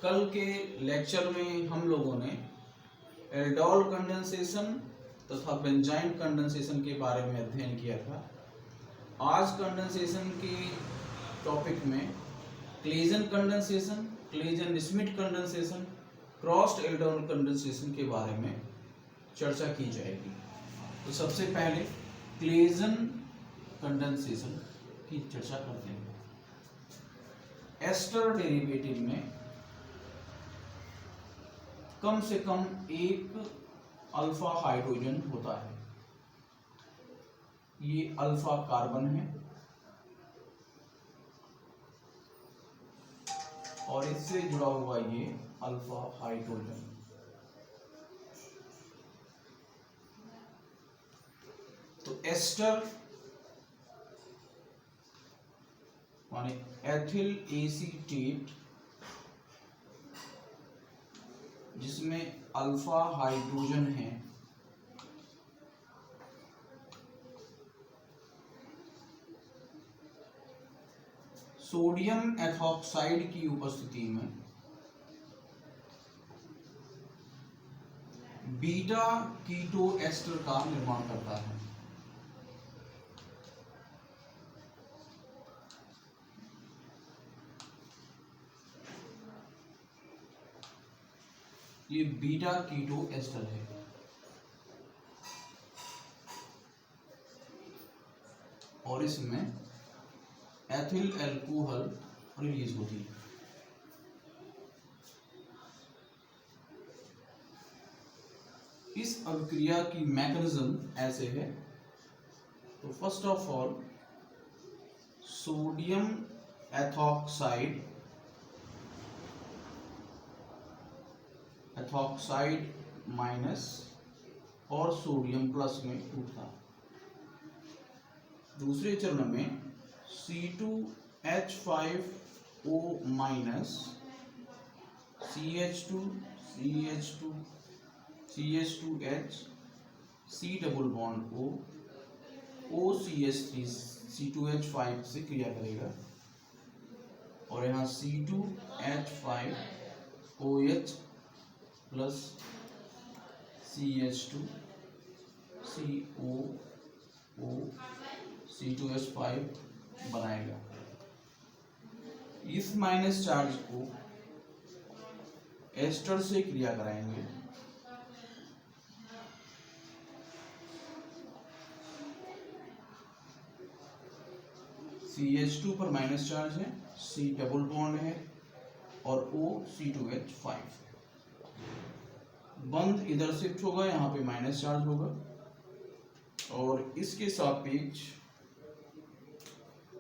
कल के लेक्चर में हम लोगों ने एल्डोल कंडेंसेशन तथा बेंजाइन कंडेंसेशन के बारे में अध्ययन किया था। आज कंडेंसेशन के टॉपिक में Claisen condensation, Claisen Smith condensation, crossed aldol condensation के बारे में चर्चा की जाएगी। तो सबसे पहले क्लेजन कंडेंसेशन की चर्चा करते हैं। एस्टर डेरिवेटिव में कम से कम एक अल्फा हाइड्रोजन होता है। ये अल्फा कार्बन है और इससे जुड़ा हुआ ये अल्फा हाइड्रोजन। तो एस्टर माने एथिल एसीटेट, जिसमें अल्फा हाइड्रोजन है, सोडियम एथॉक्साइड की उपस्थिति में बीटा कीटो एस्टर का निर्माण करता है। ये बीटा कीटो एस्टर है और इसमें एथिल अल्कोहल रिलीज होती है। इस अभिक्रिया की मैकेनिज्म ऐसे है। तो first of all sodium ethoxide minus और सोडियम प्लस में टूटता। दूसरे चरण में C2H5O minus CH2CH2CH2H C double bond O OCH3 C2H5 से क्रिया करेगा और यहाँ C2H5OH प्लस CH2COO C2H5 बनाएगा। इस माइनस चार्ज को एस्टर से क्रिया कराएंगे CH2 पर माइनस चार्ज है, C डबल बॉन्ड है और O C2H5। बंध इधर शिफ्ट होगा, यहाँ पे माइनस चार्ज होगा और इसके सापेक्ष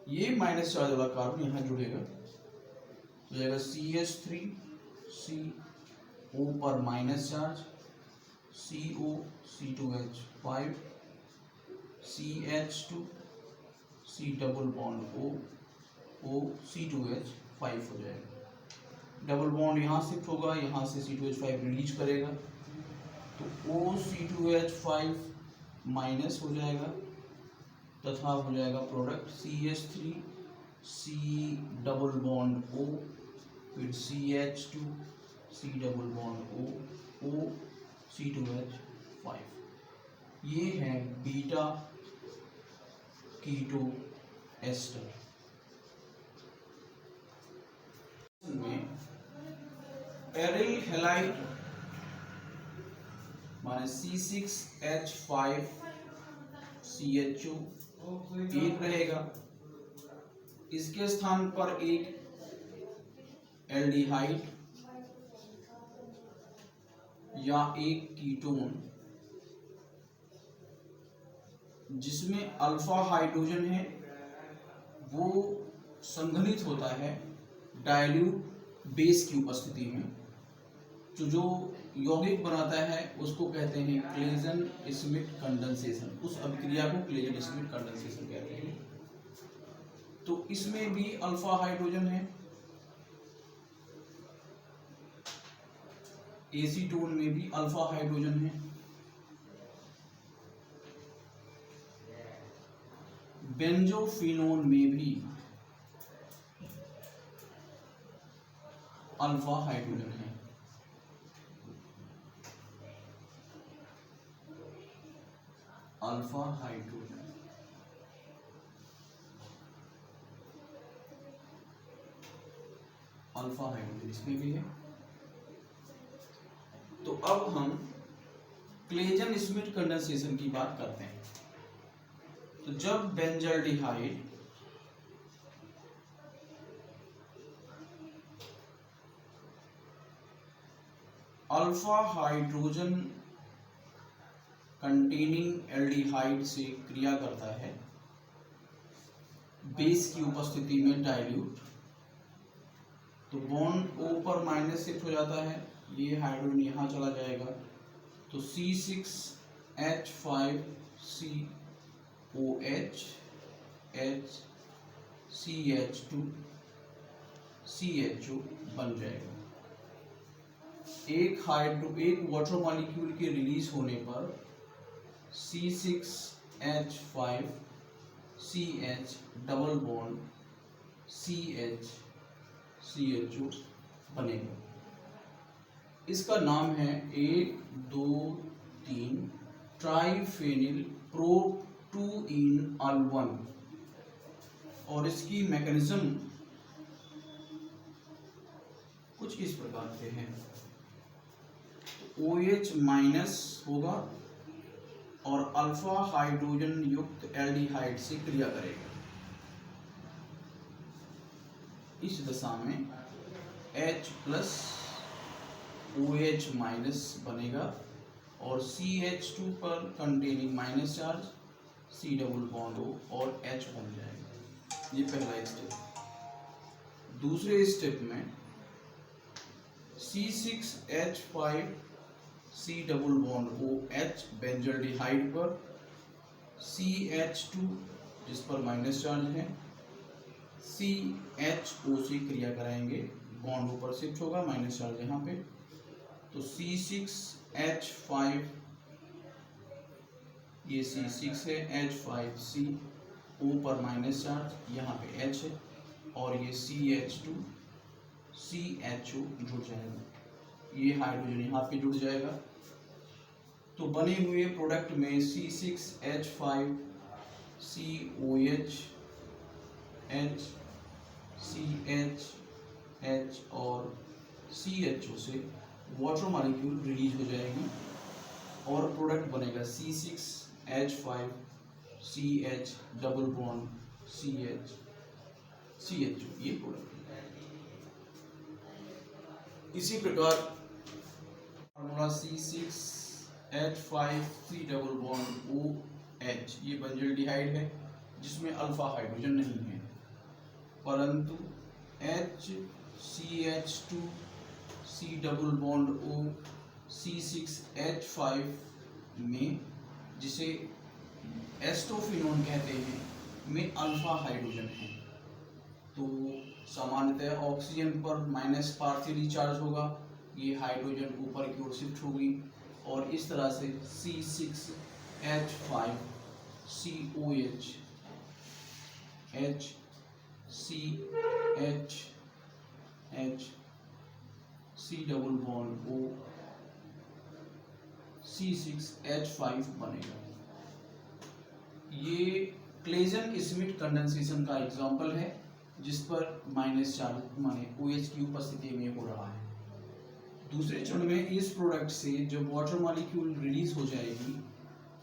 ये माइनस चार्ज वाला कार्बन यहाँ जुड़ेगा तो जाएगा CH3 CO पर minus charge CO C2H5 CH2 C double bond O C2H5 हो जाएगा। डबल बॉन्ड यहाँ शिफ्ट होगा, यहाँ से C2H5 रिलीज करेगा तो O C2H5 माइनस हो जाएगा तथा हो जाएगा product CH3 C double bond O फिर CH2 C double bond O C2H5। ये है बीटा कीटो एस्टर। में एरिल हैलाइड माने C6H5CHO एक रहेगा। इसके स्थान पर एक एल्डिहाइड या एक कीटोन जिसमें अल्फा हाइड्रोजन है वो संघनित होता है डाइल्यूट बेस की उपस्थिति में। तो जो यौगिक बनाता है उसको कहते हैं क्लेजन स्मिथ कंडेंसेशन। उस अभिक्रिया को क्लेजन स्मिथ कंडेंसेशन कहते हैं। तो इसमें भी अल्फा हाइड्रोजन है, एसीटोन में भी अल्फा हाइड्रोजन है, बेंजोफिनोन में भी अल्फा हाइड्रोजन है। अल्फा हाइड्रोजन, अल्फा हाइड्रोजन इसमें भी है। तो अब हम क्लेजन स्मिथ कंडेंसेशन की बात करते हैं। तो जब benzaldehyde alpha hydrogen containing aldehyde से क्रिया करता है बेस की उपस्थिति में डाइल्यूट, तो बॉन्ड O पर माइनस शिफ्ट हो जाता है, ये हाइड्रोजन यहाँ चला जाएगा, तो C6H5COH HCH2CHO बन जाएगा। एक वाटर मॉलिक्यूल के रिलीज होने पर C6H5CH डबल बॉन्ड CHCHO बनेगा। इसका नाम है 1,2,3 ट्राइफेनिल प्रोप2इन-अल1 और इसकी मैकेनिज्म कुछ इस प्रकार से है। OH माइनस होगा और अल्फा हाइड्रोजन युक्त एल्डिहाइड से क्रिया करेगा। इस दशा में H प्लस OH माइनस बनेगा और CH2 पर containing minus charge C double bond O और H बन जाएगा। ये पहला स्टेप। दूसरे स्टेप में C6H5C double bond OH benzaldehyde पर CH2 जिस पर माइनस चार्ज है CHO से क्रिया कराएंगे, बॉन्ड ऊपर शिफ्ट होगा, माइनस चार्ज यहाँ पे, तो C6H5 ये C6 है, H5C O पर माइनस चार्ज, यहाँ पे H है और ये CH2 CHO जुड़ जाएगा, ये हाइड्रोजन यहाँ पे जुड़ जाएगा। तो बने हुए प्रोडक्ट में C6H5COH HCH H और CHO से वाटर मॉलिक्यूल रिलीज हो जाएगी और प्रोडक्ट बनेगा C6H5CH डबल बॉन्ड CHO, ये प्रोडक्ट। इसी प्रकार formula C6H5C double bond OH, ये बेंजल्डिहाइड है जिसमें अल्फा हाइड्रोजन नहीं है, परंतु HCH2C double bond O C6H5 में, जिसे एस्टोफिनोन कहते हैं, में अल्फा हाइड्रोजन है। तो सामान्यतः ऑक्सीजन पर माइनस पार्शियली चार्ज होगा, ये हाइड्रोजन ऊपर की ओर शिफ्ट होगी और इस तरह से C6H5COH HCH C double bond O C6H5 बनेगा। ये क्लेजन स्मिथ कंडेंसेशन का एग्जांपल है जिस पर माइनस चार्ज माने OH की उपस्थिति में हो रहा है। दूसरे चरण में इस प्रोडक्ट से जब वाटर मॉलिक्यूल रिलीज हो जाएगी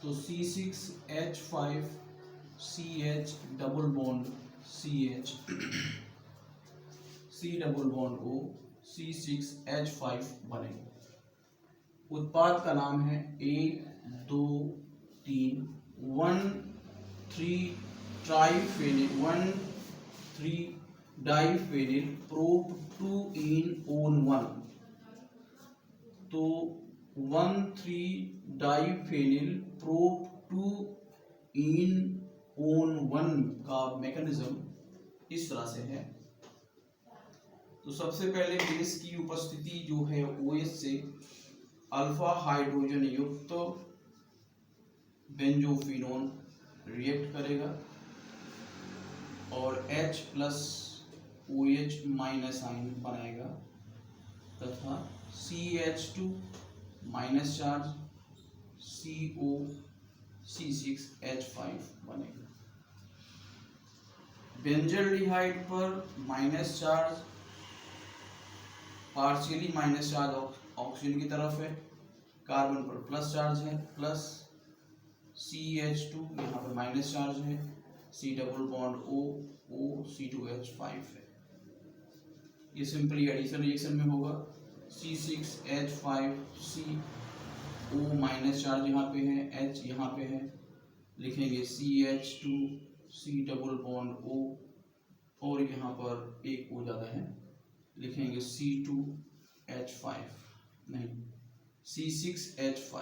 तो C6H5CH double bond CH C double bond O C6H5 बनेगा। उत्पाद का नाम है 1,2,3 ट्राइफेनिल 1,3 डाइफेनिल प्रोप2इन-ओन1। तो 1,3 डाइफेनिल प्रोप2इन-ओन1 का मैकेनिज्म इस तरह से है। तो सबसे पहले बेस की उपस्थिति जो है OH से अल्फा हाइड्रोजन युक्त बेंजोफिनोन रिएक्ट करेगा और H plus OH minus ion बनाएगा तथा CH2 माइनस चार्ज COC6H5 बनेगा। बेंजल्डिहाइड पर minus charge, partially minus charge oxygen की तरफ है, कार्बन पर प्लस चार्ज है, प्लस CH2 यहाँ पे माइनस चार्ज है, C double bond O C2H5 है। ये सिंपली एडिशन रिएक्शन में होगा। C6H5CO माइनस चार्ज यहाँ पे है, H यहाँ पे है, लिखेंगे CH2 C double bond O और यहाँ पर एक O ज़्यादा है, लिखेंगे C2H5 नहीं C6H5,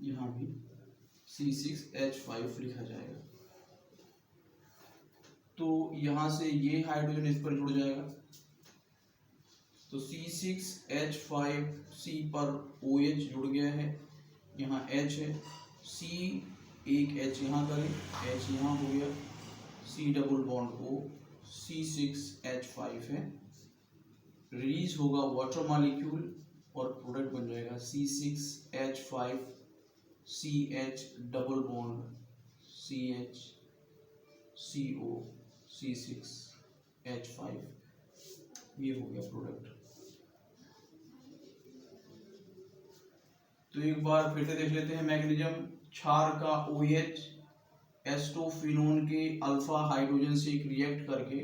यहाँ भी C6H5 लिखा जाएगा। तो यहाँ से ये हाइड्रोजन इस पर जुड़ जाएगा, तो C6H5C पर OH जुड़ गया है, यहाँ H है, C एक H यहाँ करें, H यहाँ हो गया, C double bond O C6H5 है, रिलीज होगा वाटर मॉलिक्यूल और प्रोडक्ट बन जाएगा C6H5CH double bond CH CO C6H5, ये हो गया प्रोडक्ट। तो एक बार फिर से देख लेते हैं मैग्नीशियम। क्षार का OH एस्टोफिनोन के अल्फा हाइड्रोजन से रिएक्ट करके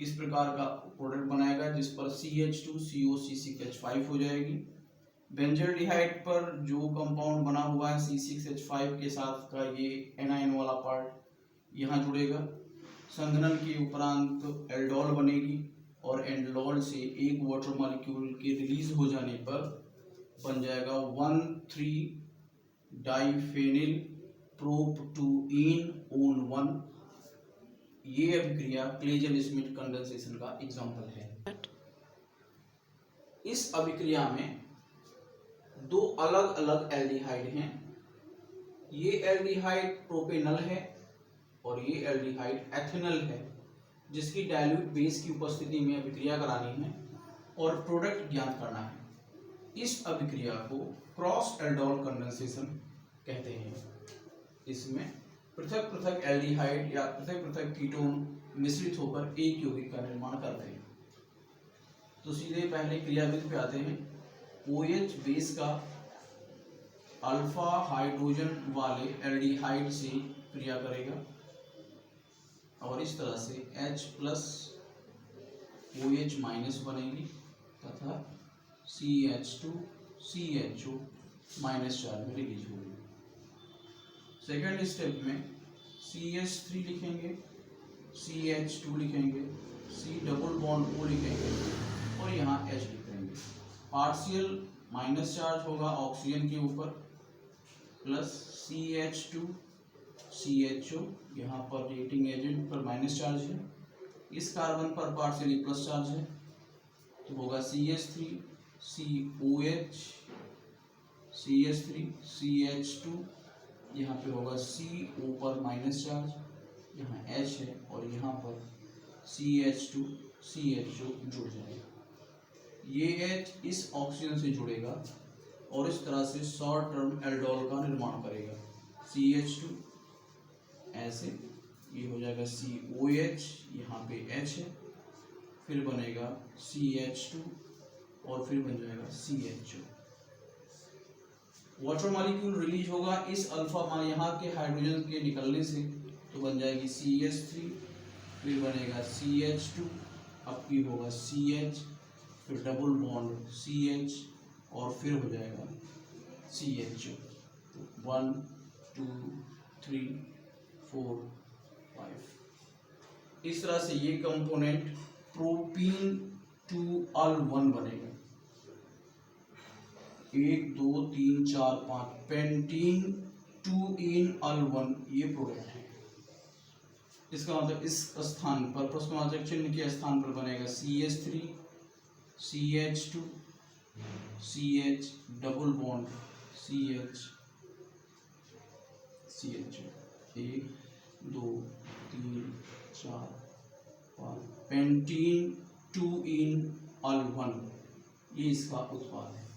इस प्रकार का प्रोडक्ट बनाएगा, जिस पर CH2COC6H5 हो जाएगी। बेंजल्डिहाइड पर जो कंपाउंड बना हुआ है C6H5 के साथ का ये एनाइन वाला पार्ट यहाँ जुड़ेगा। संघनन के उपरांत एल्डोल बनेगी और एल्डोल से एक वाटर मॉलिक्यूल के रिलीज हो जाने पर बन जाएगा 1,3-डाइफेनिल प्रोप-2-ene-1। ये अभिक्रिया क्लेजन स्मिथ कंडेंसेशन का एग्जाम्पल है। इस अभिक्रिया में दो अलग अलग एल्डिहाइड हैं। ये एल्डिहाइड प्रोपेनल है और ये एल्डिहाइड एथेनल है, जिसकी डाइल्यूट बेस की उपस्थिति में अभिक्रिया करानी है और प्रोडक्ट ज्ञात करना है। इस अभिक्रिया को क्रॉस एल्डोल कंडेंसेशन कहते हैं। इसमें पृथक पृथक एल्डिहाइड या पृथक पृथक कीटोन मिश्रित होकर एक यौगिक का निर्माण करते हैं। तो सीधे पहले क्रियाविधि पे आते हैं। OH बेस का अल्फा हाइड्रोजन वाले एल्डिहाइड से क्रिया करेगा और इस तरह से H+OH- बनेगी तथा CH2CHO माइनस चार्ज में रिलीज होगी। सेकेंड स्टेप में CH3 लिखेंगे, CH2 लिखेंगे, C डबल बॉन्ड O लिखेंगे और यहाँ H लिख देंगे। पार्शियल माइनस चार्ज होगा ऑक्सीजन के ऊपर, प्लस CH2CHO, यहाँ पर रिएक्टिंग एजेंट पर माइनस चार्ज है, इस कार्बन पर पार्शियली प्लस चार्ज है, तो होगा CH3COH, CH3CH2, यहाँ पे होगा CO पर माइनस चार्ज, यहाँ H है और यहाँ पर CH2CHO जुड़ जाएगा। ये H इस ऑक्सीजन से जुड़ेगा और इस तरह से शॉर्ट टर्म एल्डोल का निर्माण करेगा। CH2 ऐसे, ये हो जाएगा COH, यहाँ पे H है, फिर बनेगा CH2 और फिर बन जाएगा CHO। वाटर मॉलिक्यूल रिलीज होगा इस अल्फा यहाँ के हाइड्रोजन के निकलने से, तो बन जाएगी CH3, फिर बनेगा CH2, अब की होगा CH, फिर डबल बॉन्ड CH और फिर हो जाएगा CHO। 1 2 3 4 5। इस तरह से ये कंपोनेंट प्रोपीन-2-अल-1 बनेगा। 1 2 3 4 5 पेंटीन-2-ene-अल-1 ये प्रोडक्ट है। इसका मतलब इस स्थान पर प्रश्नवाचक चिन्ह के स्थान पर बनेगा CH3 CH2 CH double bond CH CHO। 1 2 3 4 5 पेंटीन-2-ene-अल-1 ये इसका उत्पाद है।